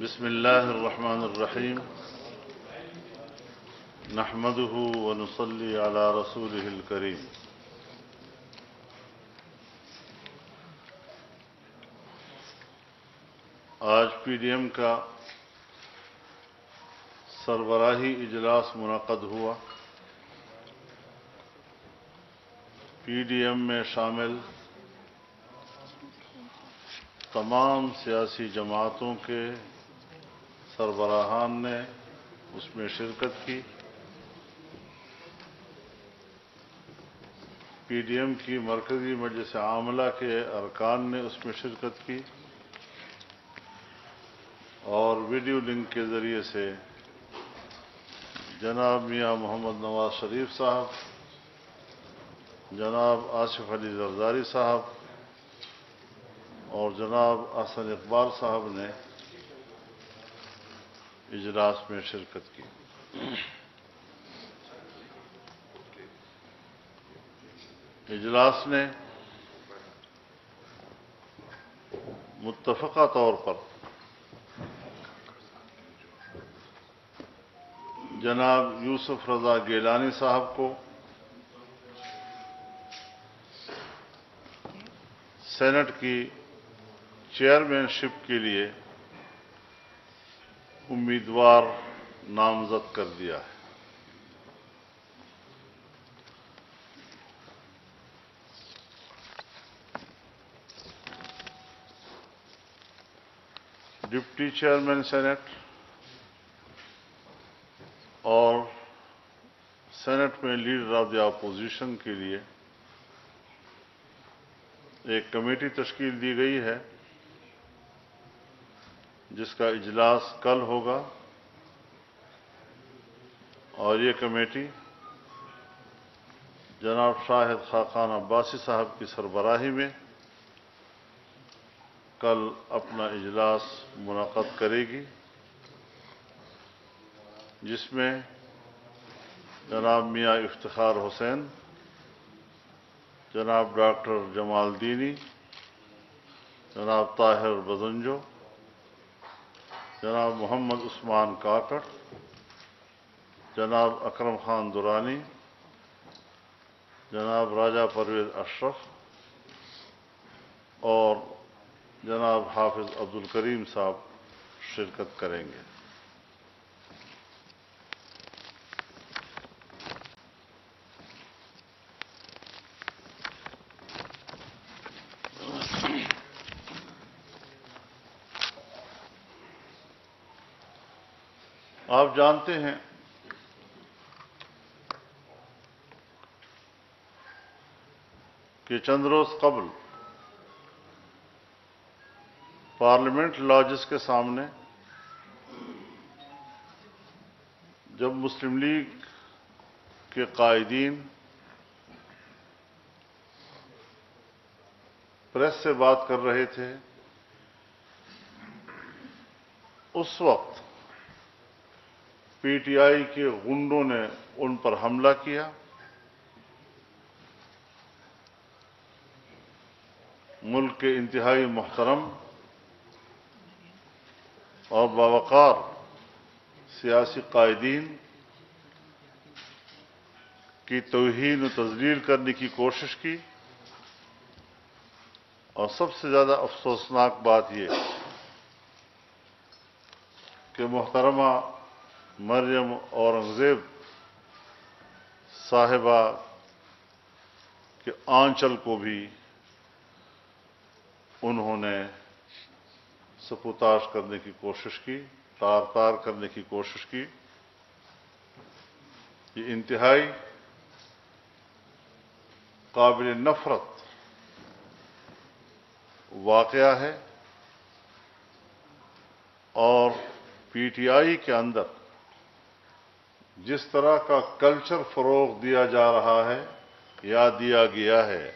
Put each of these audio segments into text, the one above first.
بسم الله الرحمن الرحيم نحمده ونصلي على رسوله الكريم آج پی ڈی ایم کا سربراہی اجلاس منعقد ہوا۔ پی ڈی ایم میں شامل تمام سیاسی جماعتوں کے سربراہان نے اس میں شرکت کی۔ پی ڈی ایم کی مرکزی مجلس عاملہ کے ارکان نے اس میں شرکت کی اور ویڈیو لنک کے ذریعے سے جناب میاں محمد نواز شریف صاحب، جناب آصف علی زرداری صاحب اور جناب احسن اقبال صاحب نے اجلاس میں شرکت کی۔ اجلاس نے متفقہ طور پر جناب یوسف رضا گیلانی صاحب کو سینٹ کی چیئرمین شپ کے لیے امیدوار نامزد کر دیا ہے۔ ڈپٹی چیئرمین سینٹ اور سینٹ میں لیڈر آف دی اپوزیشن کے لیے ایک کمیٹی تشکیل دی گئی ہے جس کا اجلاس کل ہوگا، اور یہ کمیٹی جناب شاہد خاقان عباسی صاحب کی سربراہی میں کل اپنا اجلاس منعقد کرے گی، جس میں جناب میاں افتخار حسین، جناب ڈاکٹر جمال دینی، جناب طاہر بزنجو، جناب محمد عثمان کاکڑ، جناب اکرم خان درانی، جناب راجہ پرویز اشرف اور جناب حافظ عبدالکریم صاحب شرکت کریں گے۔ آپ جانتے ہیں کہ چند روز قبل پارلیمنٹ لاجز کے سامنے جب مسلم لیگ کے قائدین پریس سے بات کر رہے تھے، اس وقت پی ٹی آئی کے غنڈوں نے ان پر حملہ کیا، ملک کے انتہائی محترم اور باوقار سیاسی قائدین کی توہین و تذلیل کرنے کی کوشش کی، اور سب سے زیادہ افسوسناک بات یہ کہ محترمہ مریم اورنگزیب صاحبہ کے آنچل کو بھی انہوں نے سپوتاش کرنے کی کوشش کی، تار تار کرنے کی کوشش کی۔ یہ انتہائی قابل نفرت واقعہ ہے، اور پی ٹی آئی کے اندر جس طرح کا کلچر فروغ دیا جا رہا ہے یا دیا گیا ہے،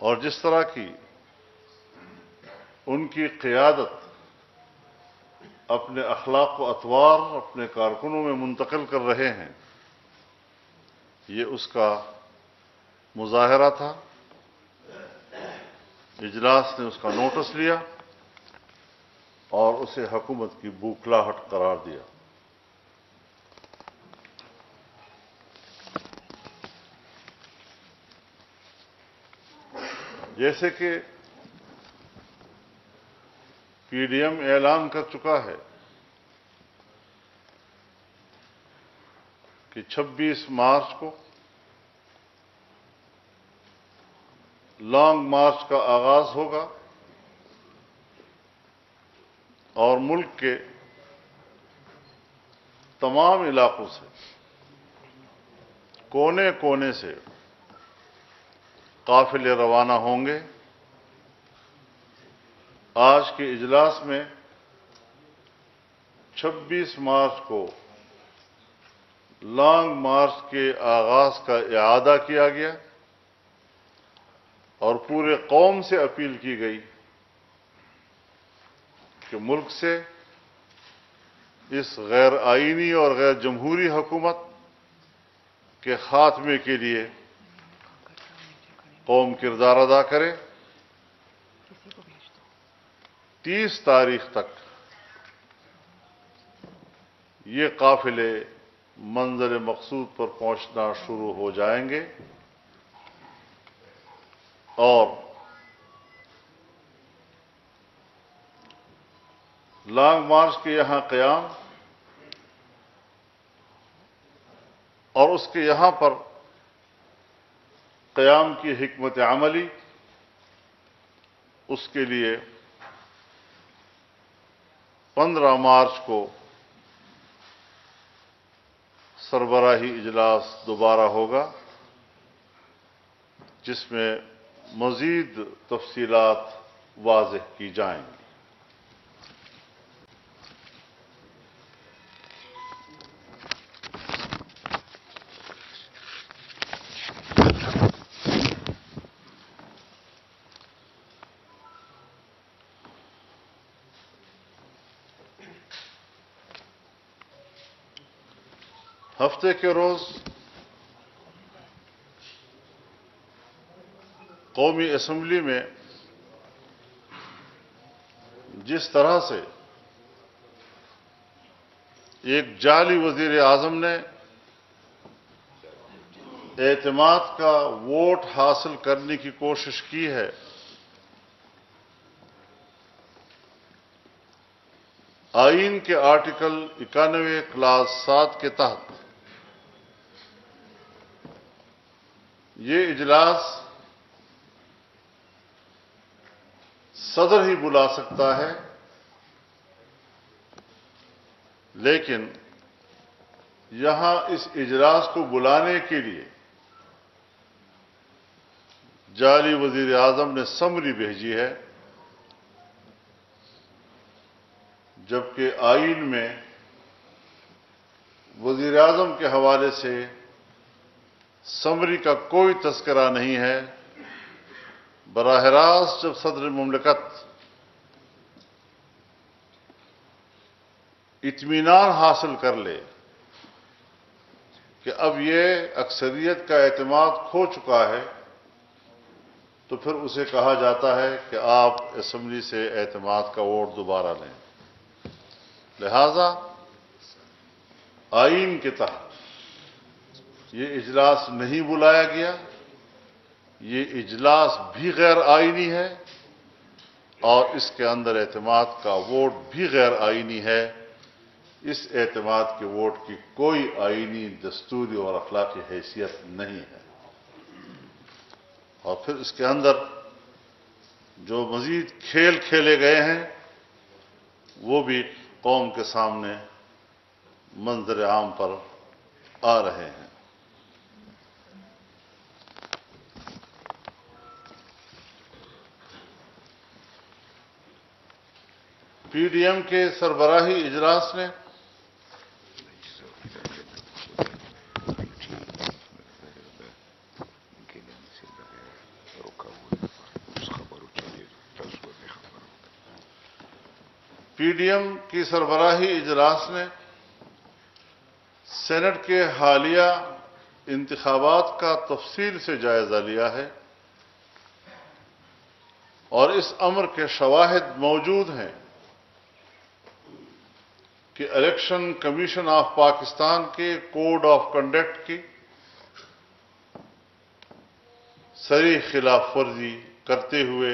اور جس طرح کی ان کی قیادت اپنے اخلاق و اطوار اپنے کارکنوں میں منتقل کر رہے ہیں، یہ اس کا مظاہرہ تھا۔ اجلاس نے اس کا نوٹس لیا اور اسے حکومت کی بوکھلاہٹ قرار دیا۔ جیسے کہ پی ڈی ایم اعلان کر چکا ہے کہ 26 مارچ کو لانگ مارچ کا آغاز ہوگا اور ملک کے تمام علاقوں سے، کونے کونے سے قافلے روانہ ہوں گے۔ آج کے اجلاس میں 26 مارچ کو لانگ مارچ کے آغاز کا اعادہ کیا گیا اور پورے قوم سے اپیل کی گئی کہ ملک سے اس غیر آئینی اور غیر جمہوری حکومت کے خاتمے کے لیے قوم کردار ادا کرے۔ 30 تاریخ تک یہ قافلے منزل مقصود پر پہنچنا شروع ہو جائیں گے اور لانگ مارچ کے یہاں قیام اور اس کے یہاں پر قیام کی حکمت عملی، اس کے لیے 15 مارچ کو سربراہی اجلاس دوبارہ ہوگا، جس میں مزید تفصیلات واضح کی جائیں گی۔ ہفتے کے روز قومی اسمبلی میں جس طرح سے ایک جعلی وزیر اعظم نے اعتماد کا ووٹ حاصل کرنے کی کوشش کی ہے، آئین کے آرٹیکل 91 کلاس 7 کے تحت یہ اجلاس صدر ہی بلا سکتا ہے، لیکن یہاں اس اجلاس کو بلانے کے لیے جعلی وزیر اعظم نے سمری بھیجی ہے، جبکہ آئین میں وزیر اعظم کے حوالے سے سمری کا کوئی تذکرہ نہیں ہے۔ براہ راست جب صدر مملکت اطمینان حاصل کر لے کہ اب یہ اکثریت کا اعتماد کھو چکا ہے، تو پھر اسے کہا جاتا ہے کہ آپ اسمبلی سے اعتماد کا ووٹ دوبارہ لیں۔ لہذا آئین کے تحت یہ اجلاس نہیں بلایا گیا، یہ اجلاس بھی غیر آئینی ہے اور اس کے اندر اعتماد کا ووٹ بھی غیر آئینی ہے۔ اس اعتماد کے ووٹ کی کوئی آئینی، دستوری اور اخلاقی حیثیت نہیں ہے، اور پھر اس کے اندر جو مزید کھیل کھیلے گئے ہیں وہ بھی قوم کے سامنے منظر عام پر آ رہے ہیں۔ پی ڈی ایم کے سربراہی اجلاس نے سربراہی اجلاس نے سینٹ کے حالیہ انتخابات کا تفصیل سے جائزہ لیا ہے اور اس امر کے شواہد موجود ہیں کہ الیکشن کمیشن آف پاکستان کے کوڈ آف کنڈکٹ کی صریح خلاف ورزی کرتے ہوئے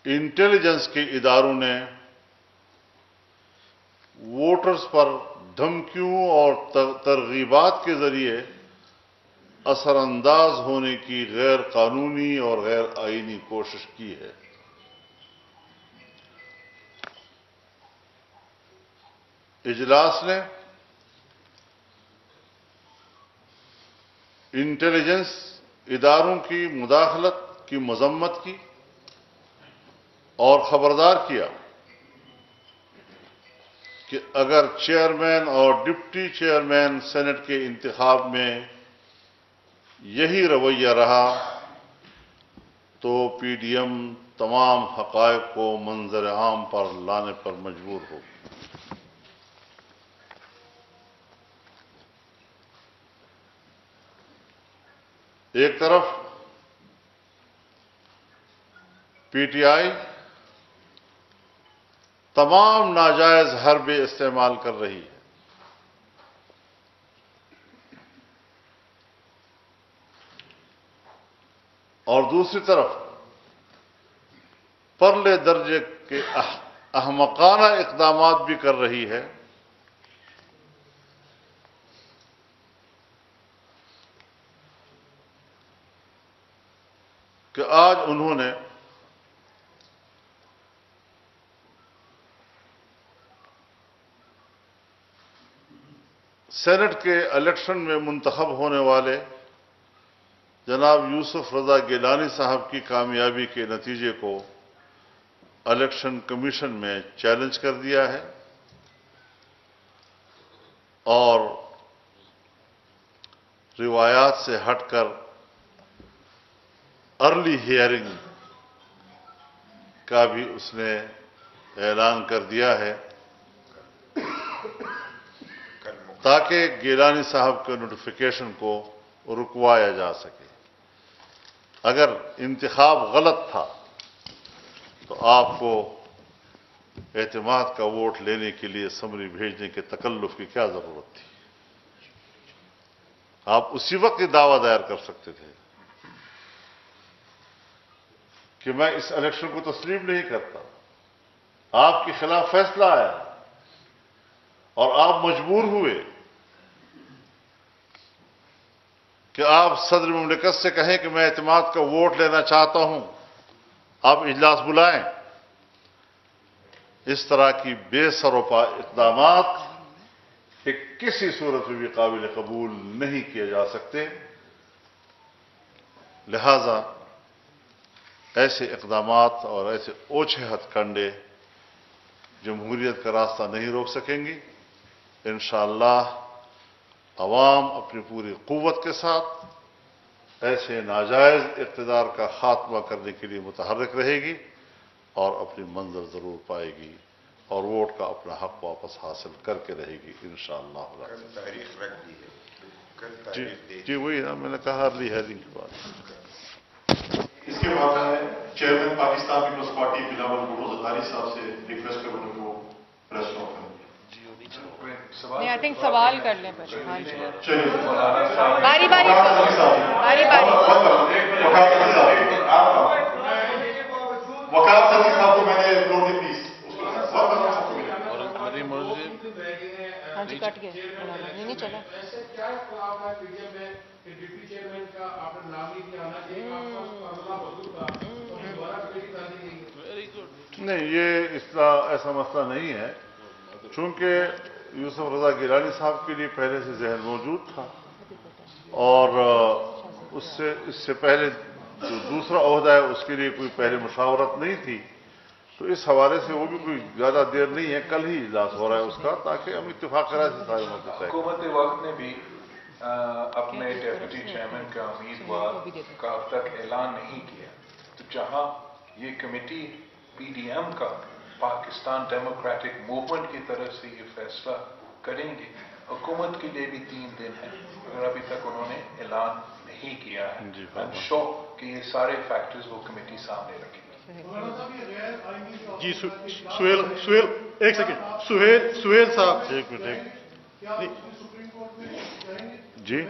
انٹیلیجنس کے اداروں نے ووٹرز پر دھمکیوں اور ترغیبات کے ذریعے اثر انداز ہونے کی غیر قانونی اور غیر آئینی کوشش کی ہے۔ اجلاس نے انٹیلیجنس اداروں کی مداخلت کی مذمت کی اور خبردار کیا کہ اگر چیئرمین اور ڈپٹی چیئرمین سینٹ کے انتخاب میں یہی رویہ رہا تو پی ڈی ایم تمام حقائق کو منظر عام پر لانے پر مجبور ہو۔ ایک طرف پی ٹی آئی تمام ناجائز حربے استعمال کر رہی ہے، اور دوسری طرف پرلے درجے کے احمقانہ اقدامات بھی کر رہی ہے۔ کہ آج انہوں نے سینٹ کے الیکشن میں منتخب ہونے والے جناب یوسف رضا گیلانی صاحب کی کامیابی کے نتیجے کو الیکشن کمیشن میں چیلنج کر دیا ہے اور روایات سے ہٹ کر ارلی ہیئرنگ کا بھی اس نے اعلان کر دیا ہے تاکہ گیلانی صاحب کے نوٹیفیکیشن کو رکوایا جا سکے۔ اگر انتخاب غلط تھا تو آپ کو اعتماد کا ووٹ لینے کے لیے سمری بھیجنے کے تکلف کی کیا ضرورت تھی؟ آپ اسی وقت دعویٰ دائر کر سکتے تھے کہ میں اس الیکشن کو تسلیم نہیں کرتا، آپ کے خلاف فیصلہ آیا اور آپ مجبور ہوئے کہ آپ صدر مملکت سے کہیں کہ میں اعتماد کا ووٹ لینا چاہتا ہوں، آپ اجلاس بلائیں۔ اس طرح کی بے سروپا اقدامات کہ کسی صورت میں بھی قابل قبول نہیں کیے جا سکتے، لہذا ایسے اقدامات اور ایسے اوچھے ہتھ کنڈے جمہوریت کا راستہ نہیں روک سکیں گی۔ انشاءاللہ عوام اپنی پوری قوت کے ساتھ ایسے ناجائز اقتدار کا خاتمہ کرنے کے لیے متحرک رہے گی اور اپنی منزل ضرور پائے گی اور ووٹ کا اپنا حق واپس حاصل کر کے رہے گی انشاءاللہ۔ کل تاریخ رکھ دی ہے، کل جی تاریخ دے جی وہی نا میں نے کہا ارلی ہیئرنگ کی بات۔ اس کے بعد میں chairman Pakistan peoples party Bilawal Bhutto Zardari صاحب سے ریکویسٹ کروں گا کہ وہ پریس نوٹ کریں۔ نہیں آئی تھنک سوال کر لیں پہلے۔ ہاں جی چلیے باری باری باری باری وکال صدیق صاحب کو میں نے فلور دی پلیز۔ ہاں جی کٹ گئے نہیں چلا۔ نہیں یہ ایسا مسئلہ نہیں ہے، چونکہ یوسف رضا گیلانی صاحب کے لیے پہلے سے ذہن موجود تھا اور اس سے پہلے جو دوسرا عہدہ ہے اس کے لیے کوئی پہلے مشاورت نہیں تھی، تو اس حوالے سے وہ بھی کوئی زیادہ دیر نہیں ہے، کل ہی اجلاس ہو رہا ہے اس کا، تاکہ ہم اتفاق رائے سے سارے مسئلے طے کریں۔ حکومت وقت نے بھی اپنے ڈیپٹی چیئرمین کا امیدوار کا اب تک اعلان نہیں کیا، تو جہاں یہ کمیٹی پی ڈی ایم کا پاکستان ڈیموکریٹک موومنٹ کی طرف سے یہ فیصلہ کریں گے، حکومت کے لیے بھی 3 دن ہے، اگر ابھی تک انہوں نے اعلان نہیں کیا ہے، I'm sure کہ یہ سارے فیکٹرز وہ کمیٹی سامنے رکھیں گی۔ جی سہیل ایک سیکنڈ سہیل صاحب ایک منٹ جی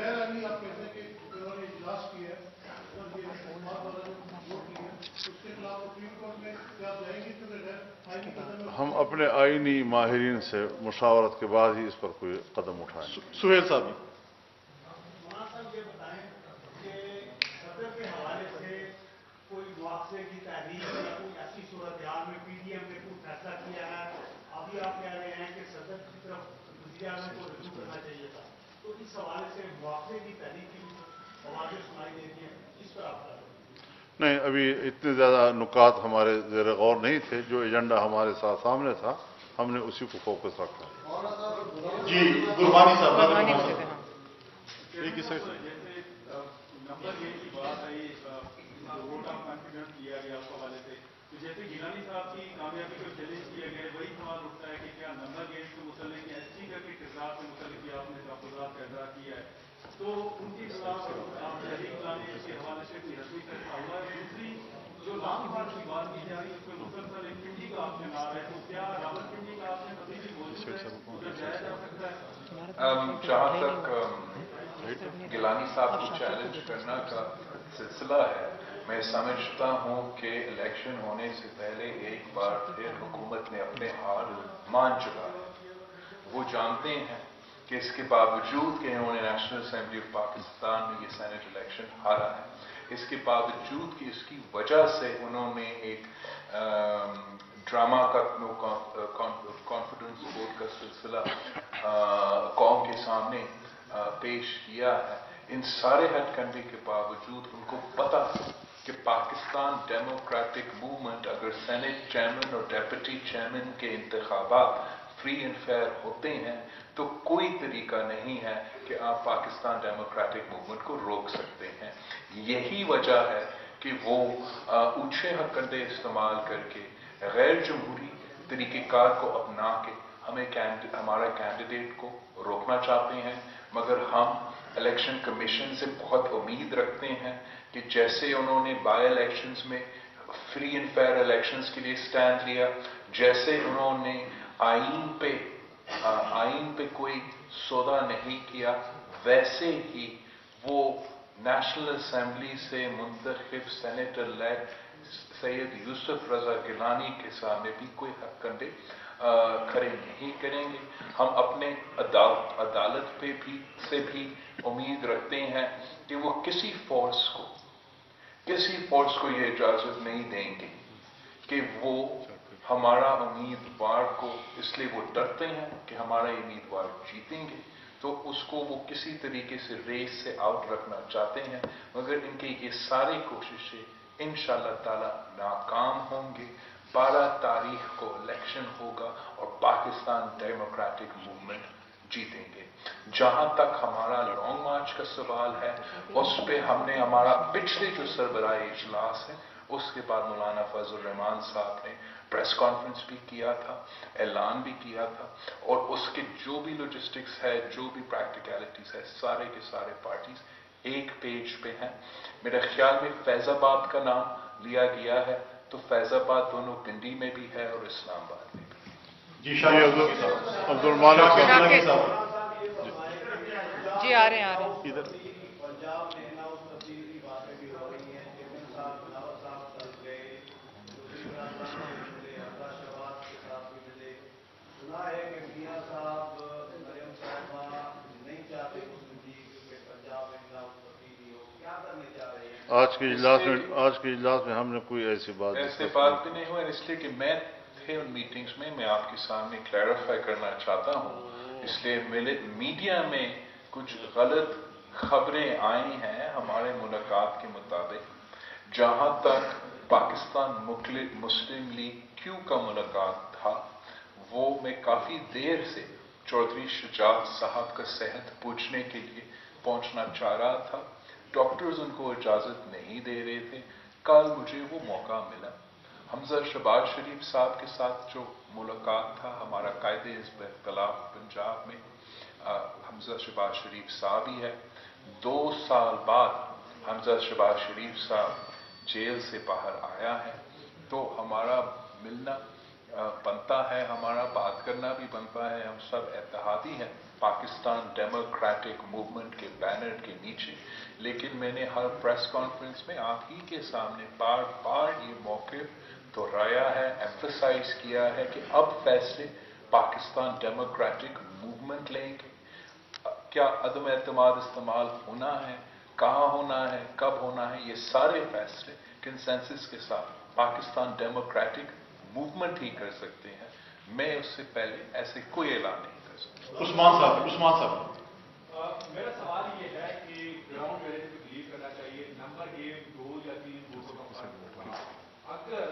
ہم اپنے آئینی ماہرین سے مشاورت کے بعد ہی اس پر کوئی قدم اٹھائیں گے. سہیل صاحب کوئی مواخذے کی تحریک یا کوئی ایسی صورتحال میں پی ڈی ایم نے کوئی فیصلہ کیا ہے. ابھی آپ کہہ رہے ہیں کہ صدر کی طرف وزیر اعظم کو رجوع کرنا چاہیے تھا, تو اس حوالے سے مواخذے کی تحریک کی آوازیں سنائی دیتی ہیں, اس پر آپ نہیں, ابھی اتنے زیادہ نکات ہمارے زیر غور نہیں تھے. جو ایجنڈا ہمارے ساتھ سامنے تھا ہم نے اسی کو فوکس رکھا. جی گربانی صاحب قربانی مجھے تھے. نمبر یہ کی بات آئی ووٹ آف کانفیڈنس دیا گیا اس حوالے سے, تو جیسے گیلانی صاحب کی کامیابی کو چیلنج کیا گیا, وہی سوال اٹھتا ہے کہ کیا نمبر گیمز کے متعلق یا اسپیکر کے کردار سے متعلق آپ نے تحفظات کا اظہار کیا ہے, تو ان کی خلاف آپ تحریک لانے کے حوالے سے کوئی رسمی فیصلہ ہوا ہے. دوسری جو لانگ مارچ کی بات کی جا رہی ہے اس میں مسلسل ایک پنڈی کا آپ نے نام ہے, تو کیا راول پنڈی کا آپ نے کبھی بھی موجود ہے ادھر جایا جا سکتا ہے؟ جہاں تک گیلانی صاحب کو چیلنج کرنا کا سلسلہ ہے, میں سمجھتا ہوں کہ الیکشن ہونے سے پہلے ایک بار پھر حکومت نے اپنے ہار مان چکا ہے. وہ جانتے ہیں کہ اس کے باوجود کہ انہوں نے نیشنل اسمبلی آف پاکستان میں یہ سینٹ الیکشن ہارا ہے, اس کے باوجود کہ اس کی وجہ سے انہوں نے ایک ڈرامہ کا کانفیڈنس ووٹ کا سلسلہ قوم کے سامنے پیش کیا ہے. ان سارے ہتھ کنڈے کے باوجود ان کو پتا کہ پاکستان ڈیموکریٹک موومنٹ اگر سینٹ چیئرمین اور ڈیپٹی چیئرمین کے انتخابات فری اینڈ فیئر ہوتے ہیں تو کوئی طریقہ نہیں ہے کہ آپ پاکستان ڈیموکریٹک موومنٹ کو روک سکتے ہیں. یہی وجہ ہے کہ وہ اونچے ہتھ کنڈے استعمال کر کے غیر جمہوری طریقہ کار کو اپنا کے ہمارا کینڈیڈیٹ کو روکنا چاہتے ہیں. مگر ہم الیکشن کمیشن سے بہت امید رکھتے ہیں کہ جیسے انہوں نے بائی الیکشنز میں فری اینڈ فیئر الیکشنز کے لیے سٹینڈ لیا, جیسے انہوں نے آئین پہ کوئی سودا نہیں کیا, ویسے ہی وہ نیشنل اسمبلی سے منتخب سینیٹر لیڈ سید یوسف رضا گیلانی کے سامنے بھی کوئی حق کنڈے کھڑے نہیں کریں گے. ہم اپنے عدالت پہ سے بھی امید رکھتے ہیں کہ وہ کسی فورس کو یہ اجازت نہیں دیں گے کہ وہ ہمارا امیدوار کو, اس لیے وہ ڈرتے ہیں کہ ہمارا امیدوار جیتیں گے تو اس کو وہ کسی طریقے سے ریس سے آؤٹ رکھنا چاہتے ہیں. مگر ان کی یہ ساری کوششیں انشاءاللہ تعالی ناکام ہوں گے. 12 تاریخ کو الیکشن ہوگا اور پاکستان ڈیموکریٹک موومنٹ جیتیں گے. جہاں تک ہمارا لانگ مارچ کا سوال ہے, اس پہ ہم نے ہمارا پچھلے جو سربراہی اجلاس ہے اس کے بعد مولانا فضل الرحمان صاحب نے پریس کانفرنس بھی کیا تھا, اعلان بھی کیا تھا, اور اس کے جو بھی لاجسٹکس ہے, جو بھی پریکٹیکلٹیز ہے, سارے کے سارے پارٹیز ایک پیج پہ ہیں. میرے خیال میں فیض آباد کا نام لیا گیا ہے, تو فیض آباد دونوں پنڈی میں بھی ہے اور اسلام آباد میں بھی. جی عبد المالک صاحب جی آ رہے ہیں ادھر پنجاب میں نواز تبدیلی کی باتیں بھی ہو رہی ہیں کہ نواز صاحب کل گئے, شہباز کے ساتھ بھی ملے. سنا ہے کہ میاں صاحب مریم صاحبہ نہیں چاہتے مسلم لیگ کہ پنجاب میں نواز تبدیلی ہو, کیا کرنے جا رہے ہیں؟ آج کے اجلاس میں ہم نے کوئی ایسی بات بھی نہیں ہوا, اس لیے کہ میں ان میٹنگز میں آپ کے سامنے کلیریفائی کرنا چاہتا ہوں. اس لیے میڈیا میں کچھ غلط خبریں آئی ہیں ہمارے ملاقات کے مطابق. جہاں تک پاکستان مسلم لیگ کیو کا ملاقات تھا, وہ میں کافی دیر سے چودھری شجاعت صاحب کا صحت پوچھنے کے لیے پہنچنا چاہ رہا تھا. ڈاکٹرز ان کو اجازت نہیں دے رہے تھے. کل مجھے وہ موقع ملا. حمزہ شہباز شریف صاحب کے ساتھ جو ملاقات تھا, ہمارا قائد حزب اختلاف پنجاب میں حمزہ شہباز شریف صاحب ہی ہے. 2 سال بعد حمزہ شہباز شریف صاحب جیل سے باہر آیا ہے. तो हमारा मिलना बनता है, हमारा बात करना भी बनता है। हम सब इत्तेहादी हैं पाकिस्तान डेमोक्रेटिक मूवमेंट के बैनर के नीचे। लेकिन मैंने हर प्रेस कॉन्फ्रेंस में आप ही के सामने बार बार ये मौक़िफ़ दोहराया है, एम्फसाइज किया है कि अब फैसले पाकिस्तान डेमोक्रेटिक मूवमेंट लेंगे। क्या अदम एतमाद इस्तेमाल होना है, कहाँ होना है, कब होना है, ये सारे फैसले कंसेंसस के साथ पाकिस्तान डेमोक्रेटिक मूवमेंट ही कर सकते हैं। मैं उससे पहले ऐसे कोई ऐलान नहीं कर सकता। उस्मान साहब मेरा सवाल ये है कि ग्राउंड रियलिटी पे बिलीव करना चाहिए, नंबर गेम 2 या 3 वोटों का फर्क होगा। अगर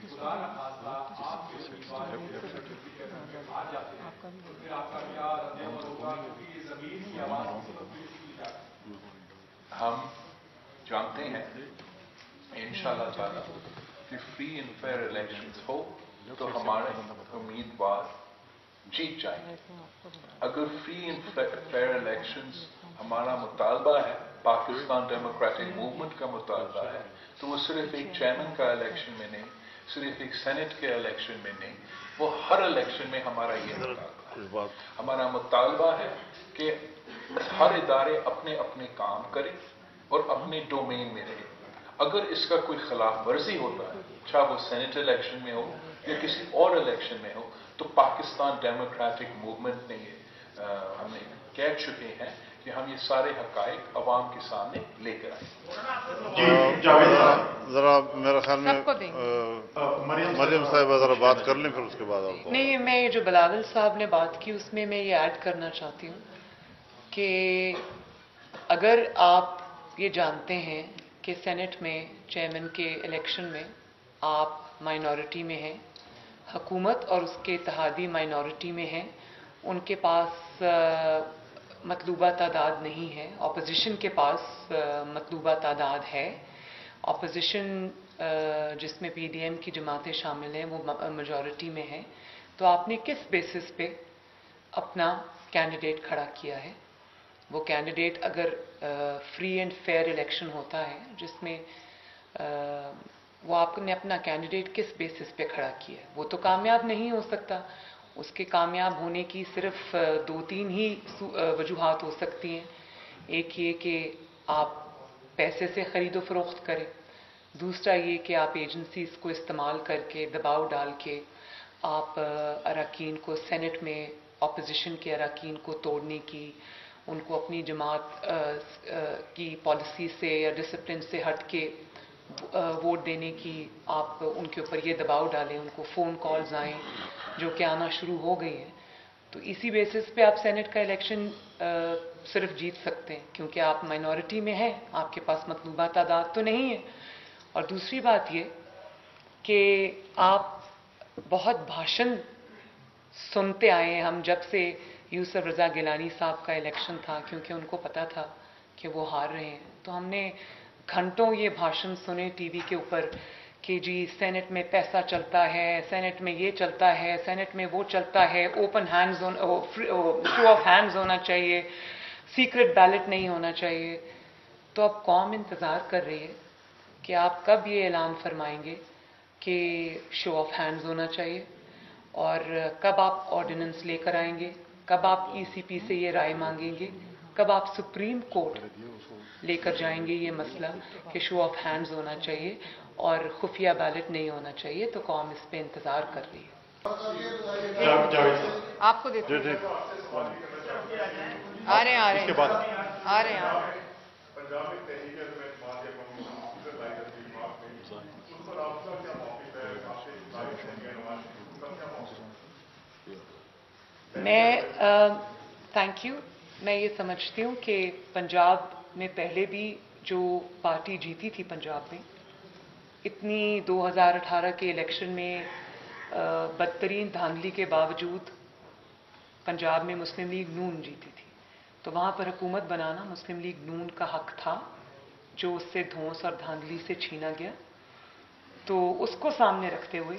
खुदा न खास्ता आपके उम्मीदवार आ जाते हैं तो फिर आपका क्या रद्द होगा, क्योंकि ये जमीन की आवाज हम जानते हैं इंशाअल्लाह ताला कि फ्री एंड फेयर इलेक्शंस हो तो हमारे उम्मीदवार जीत जाएंगे। अगर फ्री एंड फेयर इलेक्शंस हमारा मुतालबा है, पाकिस्तान डेमोक्रेटिक मूवमेंट का मुतालबा है, तो वो सिर्फ एक चेयरमैन का इलेक्शन में नहीं, सिर्फ एक सेनेट के इलेक्शन में नहीं, वो हर इलेक्शन में हमारा ये मुतालबा है। हमारा मुतालबा है कि हर इदारे अपने अपने काम करें और अपने डोमेन में रहें। अगर इसका कोई खिलाफ वर्जी होता है, चाहे वो सेनेट इलेक्शन में हो या किसी और इलेक्शन में हो, तो पाकिस्तान डेमोक्रेटिक मूवमेंट ने हमने कह चुके हैं कि हम ये सारे हकाइक अवाम के सामने लेकर आए। जरा मेरे ख्याल में सबको देंगे। मरियम साहिबा जरा बात कर लें, फिर उसके बाद आपको। नहीं, मैं जो बिलावल साहब ने बात की उसमें मैं ये ऐड करना चाहती हूँ कि अगर आप ये जानते हैं कि सेनेट में चेयरमैन के इलेक्शन में आप माइनॉरिटी में हैं, हुकूमत और उसके इत्तेहादी माइनॉरिटी में हैं, उनके पास मतलूबा तादाद नहीं है, अपोजिशन के पास मतलूबा तादाद है। अपोजिशन जिसमें पीडीएम की जमातें शामिल हैं वो मेजॉरिटी में है, तो आपने किस बेसिस पे अपना कैंडिडेट खड़ा किया है? वो कैंडिडेट अगर फ्री एंड फेयर इलेक्शन होता है जिसमें वो आपने अपना कैंडिडेट किस बेसिस पे खड़ा किया है, वो तो कामयाब नहीं हो सकता। उसके कामयाब होने की सिर्फ 2-3 ही वजूहात हो सकती हैं। एक ये कि आप पैसे से ख़रीदो फरोख्त करें, दूसरा ये कि आप एजेंसीज को इस्तेमाल करके दबाव डाल के आप अरकान को सेनेट में अपोजिशन के अरकान को तोड़ने की, उनको अपनी जमात की पॉलिसी से या डिसिप्लिन से हट के वोट देने की आप उनके ऊपर ये दबाव डालें, उनको फ़ोन कॉल्स आएँ जो कि आना शुरू हो गई हैं। तो इसी बेसिस पे आप सेनेट का इलेक्शन सिर्फ जीत सकते हैं क्योंकि आप माइनॉरिटी में हैं, आपके पास मतलूबा तादाद तो नहीं है। और दूसरी बात ये कि आप बहुत भाषण सुनते आए हैं। हम जब से यूसुफ रज़ा गिलानी साहब का इलेक्शन था, क्योंकि उनको पता था कि वो हार रहे हैं, तो हमने घंटों ये भाषण सुने टीवी के ऊपर कि जी सेनेट में पैसा चलता है, सेनेट में ये चलता है, सेनेट में वो चलता है, open hands show off hands होना चाहिए, सीक्रेट बैलेट नहीं होना चाहिए। तो अब कौम इंतज़ार कर रही है कि आप कब ये ऐलान फरमाएंगे कि शो ऑफ हैंड्स होना चाहिए, और कब आप ऑर्डिनेंस लेकर आएंगे, कब आप ईसीपी से ये राय मांगेंगे, कब आप सुप्रीम कोर्ट लेकर जाएंगे ये मसला कि शो ऑफ हैंड्स होना चाहिए और खुफिया बैलेट नहीं होना चाहिए। तो कौम इस पे इंतज़ार कर रही है। आपको देते हैं। आ रहे हैं इसके बाद आ रहे हैं। मैं थैंक यू। मैं ये समझती हूँ कि पंजाब में पहले भी जो पार्टी जीती थी पंजाब में, इतनी 2018 के इलेक्शन में बदतरीन धांधली के बावजूद पंजाब में मुस्लिम लीग नून जीती थी। तो वहाँ पर हुकूमत बनाना मुस्लिम लीग नून का हक था, जो उससे धौंस और धांधली से छीना गया। तो उसको सामने रखते हुए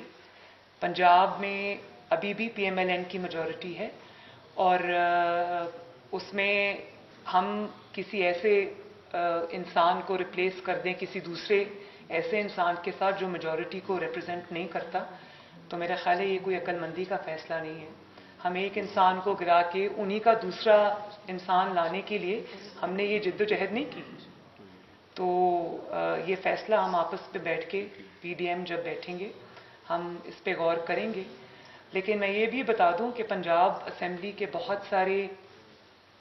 पंजाब में अभी भी PMLN की मेजॉरिटी है, और उसमें हम किसी ऐसे इंसान को रिप्लेस कर दें किसी दूसरे ऐसे इंसान के साथ जो मेजॉरिटी को रिप्रेजेंट नहीं करता, तो मेरा ख्याल है ये कोई अक्लमंदी का फैसला नहीं है। हम एक इंसान को गिरा के उन्हीं का दूसरा इंसान लाने के लिए हमने ये जिद्दोजहद नहीं की। तो ये फैसला हम आपस में बैठ के पीडीएम जब बैठेंगे हम इस पे गौर करेंगे। लेकिन मैं ये भी बता दूं कि पंजाब असेंबली के बहुत सारे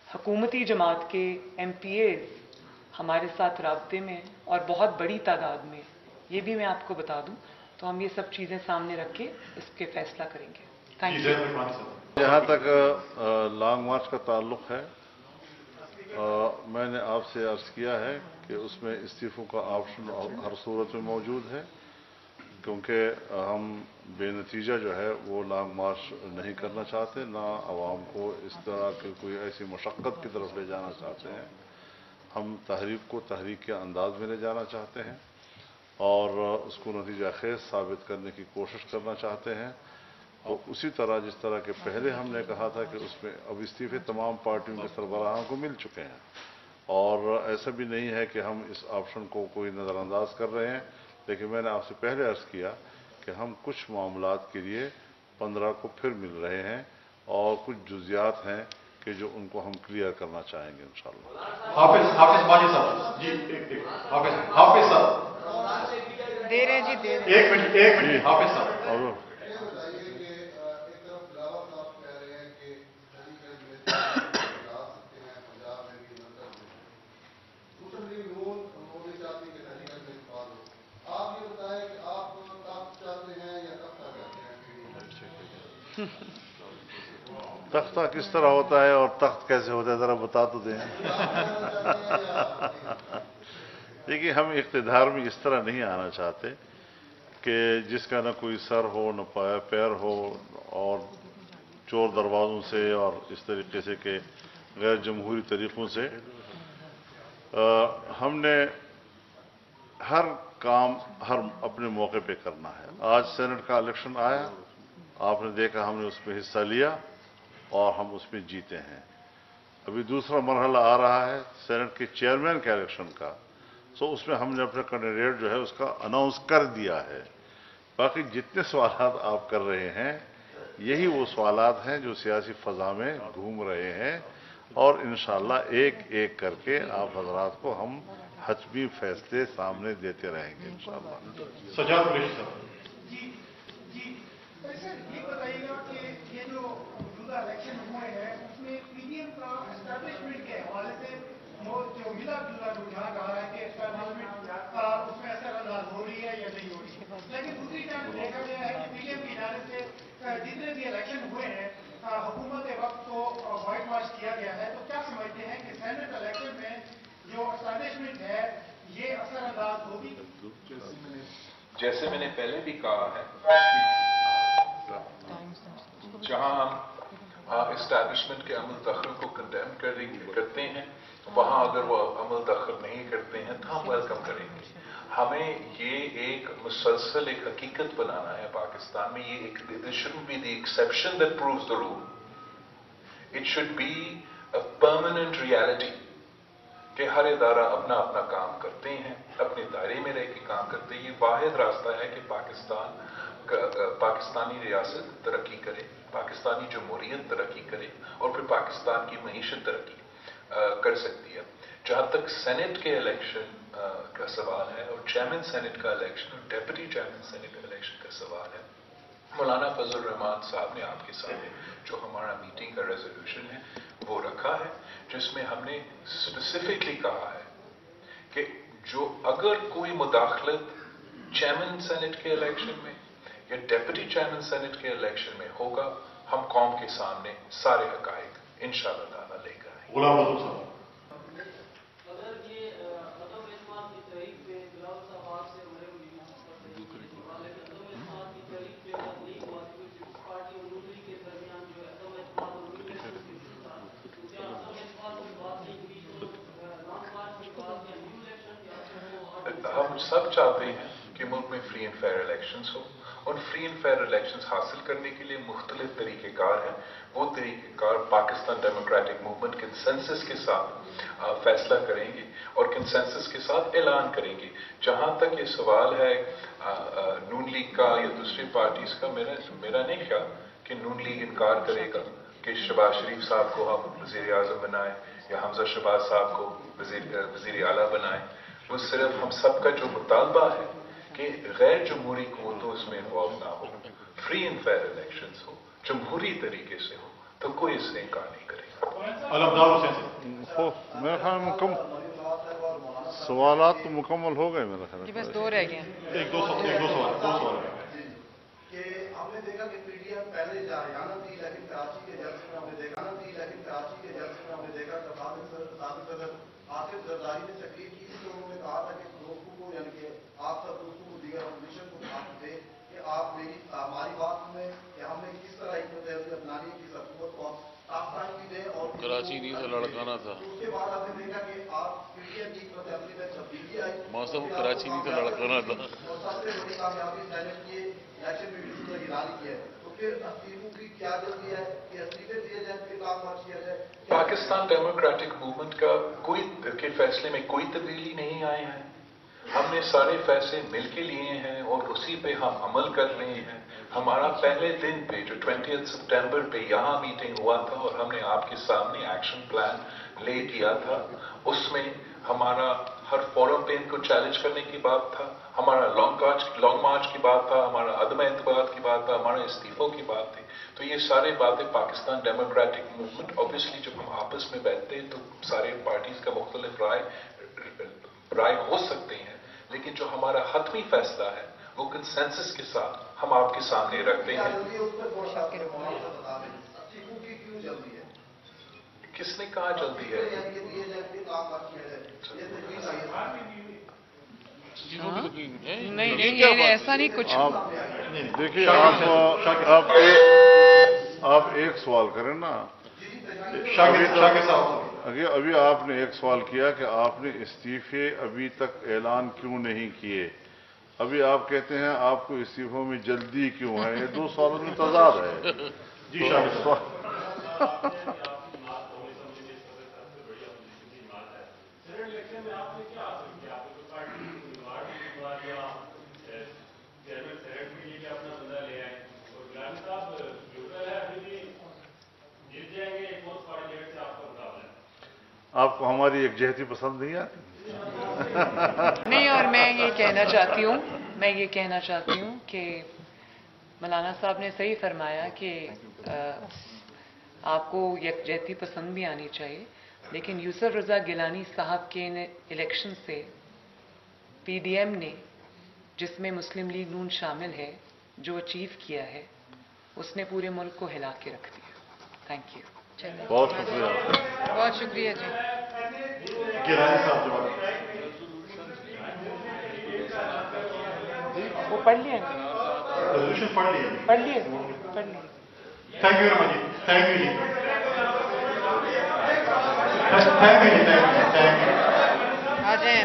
हुकूमती जमात के MPAs हमारे साथ राब्ते में हैं और बहुत बड़ी तादाद में, ये भी मैं आपको बता दूं। तो हम ये सब चीज़ें सामने रख के इसके फैसला करेंगे। Thank you. जहाँ तक लॉन्ग मार्च का ताल्लुक है, मैंने आपसे अर्ज किया है कि उसमें इस्तीफों का ऑप्शन हर सूरत में मौजूद है, क्योंकि हम बेनतीजा जो है वो लॉन्ग मार्च नहीं करना चाहते, ना आवाम को इस तरह की कोई ऐसी मशक्क़त की तरफ ले जाना चाहते हैं। हम तहरीक को तहरीक के अंदाज में ले जाना चाहते हैं और उसको नतीजा खेज साबित करने की कोशिश करना चाहते हैं। तो उसी तरह जिस तरह के पहले हमने कहा था कि उसमें अब इस्तीफे तमाम पार्टियों के सरबराहों को मिल चुके हैं और ऐसा भी नहीं है कि हम इस ऑप्शन को कोई नज़रअंदाज कर रहे हैं। लेकिन मैंने आपसे पहले अर्ज़ किया कि हम कुछ मामलात के लिए 15 को फिर मिल रहे हैं और कुछ जुज़ियात हैं कि जो उनको हम क्लियर करना चाहेंगे इंशाअल्लाह। हाफिज बाजी साहब जी, एक हाफिज साहब दे रहे हैं जी, दे रहे हैं। एक मिनट हाफिज साहब। और तख्ता किस तरह होता है और तख्त कैसे होता है, ज़रा बता तो दें। देखिए, हम इक़्तिदार में इस तरह नहीं आना चाहते कि जिसका न कोई सर हो न पैर हो और चोर दरवाज़ों से और इस तरीके से कि गैर जमहूरी तरीक़ों से। हमने हर काम हर अपने मौके पे करना है। आज सेनेट का इलेक्शन आया, आपने देखा, हमने उसमें हिस्सा लिया और हम उसमें जीते हैं। अभी दूसरा मरहला आ रहा है सेनेट के चेयरमैन के इलेक्शन का, सो उसमें हमने अपना कैंडिडेट जो है उसका अनाउंस कर दिया है। बाकी जितने सवालात आप कर रहे हैं यही वो सवालात हैं जो सियासी फ़ज़ा में घूम रहे हैं और इंशाअल्लाह एक एक करके आप हज़रात को हम हतमी फैसले सामने देते रहेंगे इंशाअल्लाह। सजाद कुरैशी साहब जी जी सर, ये बताइएगा कि ये जो मौजूदा इलेक्शन हुए हैं उसमें पीडीएम का एस्टैब्लिशमेंट के हवाले से जो मिला जुला रुझान रहा है कि एस्टैब्लिशमेंट उसमें असरअंदाज हो रही है या नहीं हो रही है। लेकिन दूसरी तरफ देखा गया है कि पीडीएम की जानिब से जितने भी इलेक्शन हुए हैं हुकूमत वक्त को व्हाइट वॉश किया गया है। तो क्या समझते हैं कि सेनेट इलेक्शन में जो एस्टैब्लिशमेंट है ये असरअंदाज होगी? जैसे मैंने पहले भी कहा है, जहां हम एस्टैब्लिशमेंट के अमल दखल को कंडेम करते हैं, वहां अगर वो अमल दखल नहीं करते हैं तो हम वेलकम करेंगे। हमें ये एक मुसलसल एक हकीकत बनाना है पाकिस्तान में। ये एक this shouldn't be the exception that proves the rule, it should be a permanent reality कि हर इदारा अपना अपना काम करते हैं, अपने दायरे में रह के काम करते हैं। ये वाहिद रास्ता है कि पाकिस्तानी रियासत तरक्की करे, पाकिस्तानी जमहूरियत तरक्की करे और फिर पाकिस्तान की मईशत तरक्की कर सकती है। जहां तक सेनेट के इलेक्शन का सवाल है और चेयरमैन सेनेट का इलेक्शन और डेप्यूटी चेयरमैन सेनेट का इलेक्शन का सवाल है, मौलाना फजल रहमान साहब ने आपके सामने जो हमारा मीटिंग का रेजोल्यूशन है वो रखा है, जिसमें हमने स्पेसिफिकली कहा है कि जो अगर कोई मुदाखलत चेयरमैन सेनेट के इलेक्शन में या डेप्यूटी चेयरमैन सेनेट के इलेक्शन में होगा, हम कौम के सामने सारे हकाइक इंशाअल्लाह ताला लेकर आएंगे। गुलाम रसूल साहब हम सब चाहते हैं कि मुल्क में फ्री एंड फेयर इलेक्शंस हो उन फ्री एंड फेयर इलेक्शंस हासिल करने के लिए मुख्तलिफ तरीक़ेकार हैं। वो तरीक़ेकार पाकिस्तान डेमोक्रेटिक मूवमेंट कंसेंसस के साथ फैसला करेंगे और कंसेंसस के साथ ऐलान करेंगे। जहां तक ये सवाल है नून लीग का या दूसरी पार्टीज का, मेरा नहीं ख्याल कि नून लीग इनकार करेगा कि शहबाज शरीफ साहब को हम वज़ीर आज़म बनाएं या हमजा शहबाज साहब को वज़ीर आला बनाएं। वो सिर्फ हम सब का जो मुतालबा है कि गैर जमहूरी क़ुव्वतों इसमें इन्वॉल्व ना हो, फ्री एंड फेयर इलेक्शंस हो, जमहूरी तरीके से हो, तो कोई इससे इनकार नहीं करेगा। अलमदार हुसैन से मेरे ख्याल में सवालात तो मुकम्मल हो गए मेरा ख्याल जी बस 2 रह गए हैं। एक दो सवाल कि हमने देखा कि पीडीएम पहले हरियाणा थी, लेकिन कराची के जलसे में हमने देखा कि साबिक सदर आसिफ जरदारी ने तकरीर की थी, तो उन्होंने कहा था कि दोस्तों को, यानी कि आप सब दोस्तों को, दीगर अपोजिशन को बात दें कि आप हमारी बात में कि हमने किस तरह हिकमत अपनानी है, किस हुकूमत को आप टाइम भी दें। और कराची नहीं से लड़काना था। उसके बाद आपने देखा कि आप पीडीएम की हिकमत अमली में तब्दीली आई, मौसम कराची नहीं से लड़काना था। और सबसे बड़ी कामयाबी सेनेट की इलेक्शन में भी गिरानी की है। तो फिर अस्तीफों की क्या जल्दी है कि अस्तीफे दिए जाए, फिर काम मार्च किया जाए? पाकिस्तान डेमोक्रेटिक मूवमेंट का के फैसले में कोई तब्दीली नहीं आए हैं। हमने सारे फैसले मिलके लिए हैं और उसी पे हम अमल कर रहे हैं। हमारा पहले दिन पे जो 20 सितंबर पे यहाँ मीटिंग हुआ था और हमने आपके सामने एक्शन प्लान ले दिया था, उसमें हमारा हर फोरम पे इनको चैलेंज करने की बात था, हमारा लॉन्ग मार्च की बात था, हमारा अदम एतबार की बात था, हमारे इस्तीफों की बात थी। तो ये सारे बातें पाकिस्तान डेमोक्रेटिक मूवमेंट, ऑब्वियसली जब हम आपस में बैठते हैं तो सारे पार्टीज का मुख्तलिफ राय हो सकते हैं, लेकिन जो हमारा हतमी फैसला है वो कंसेंसस के साथ हम आपके सामने रखते हैं। किसने कहा जल्दी है? नहीं ये ऐसा नहीं कुछ। देखिए आप एक सवाल करें ना। अभी आपने एक सवाल किया कि आपने इस्तीफे अभी तक ऐलान क्यों नहीं किए। अभी आप कहते हैं आपको इस्तीफों में जल्दी क्यों है। ये 2 सवालों में तजाद है। जी आपको हमारी एकजहती पसंद नहीं आती? नहीं, और मैं ये कहना चाहती हूँ कि मौलाना साहब ने सही फरमाया कि आपको यकजहती पसंद भी आनी चाहिए, लेकिन यूसुफ रजा गिलानी साहब के इलेक्शन से पीडीएम ने, जिसमें मुस्लिम लीग नून शामिल है, जो अचीव किया है उसने पूरे मुल्क को हिला के रख दिया। Thank you. बहुत शुक्रिया। बहुत शुक्रिया जी। वो पढ़ लिया पढ़ लिए। Thank you very much. Thank you ji. आ जाए।